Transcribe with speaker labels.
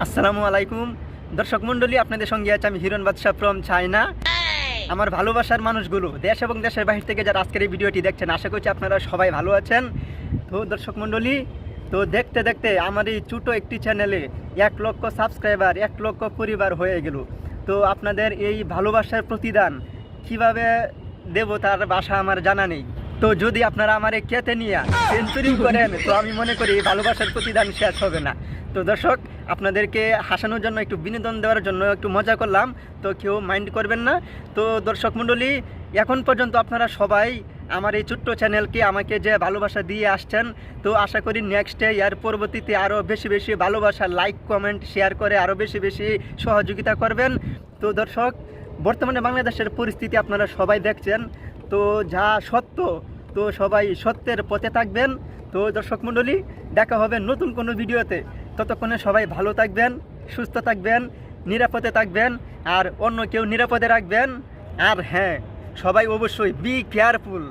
Speaker 1: আসসালামু আলাইকুম দর্শক মণ্ডলী, আপনাদের সঙ্গে আছে আমি হিরণ বাদশাহ ফ্রম চায়না। আমার ভালোবাসার মানুষগুলো দেশ এবং দেশের বাহির থেকে যারা আজকের এই ভিডিওটি দেখছেন, আশা করছি আপনারা সবাই ভালো আছেন। তো দর্শক মণ্ডলী, তো দেখতে দেখতে আমার এই ছোটো একটি চ্যানেলে 1 লক্ষ সাবস্ক্রাইবার, 1 লক্ষ পরিবার হয়ে গেল। তো আপনাদের এই ভালোবাসার প্রতিদান কিভাবে দেব তার ভাষা আমার জানা নেই। তো যদি আপনারা আমার এই কেতে নিয়ে সেঞ্চুরি করেন, তো আমি মনে করি এই ভালোবাসার প্রতিদান শেষ হবে না। তো দর্শক, আপনাদেরকে হাসানোর জন্য, একটু বিনোদন দেওয়ার জন্য একটু মজা করলাম, তো কেউ মাইন্ড করবেন না। তো দর্শক মণ্ডলী, এখন পর্যন্ত আপনারা সবাই আমার এই ছোট্ট চ্যানেলকে আমাকে যে ভালোবাসা দিয়ে আসছেন, তো আশা করি নেক্সটে এর পরবর্তীতে আরও বেশি বেশি ভালোবাসা, লাইক, কমেন্ট, শেয়ার করে আরও বেশি বেশি সহযোগিতা করবেন। তো দর্শক, বর্তমানে বাংলাদেশের পরিস্থিতি আপনারা সবাই দেখছেন, তো যা সত্য, তো সবাই সত্যের পথে থাকবেন। তো দর্শক মণ্ডলী, দেখা হবে নতুন কোনো ভিডিওতে। ততক্ষণে সবাই ভালো থাকবেন, সুস্থ থাকবেন, নিরাপদে থাকবেন, আর অন্য কেউ নিরাপদে রাখবেন। আর হ্যাঁ, সবাই অবশ্যই বি কেয়ারফুল।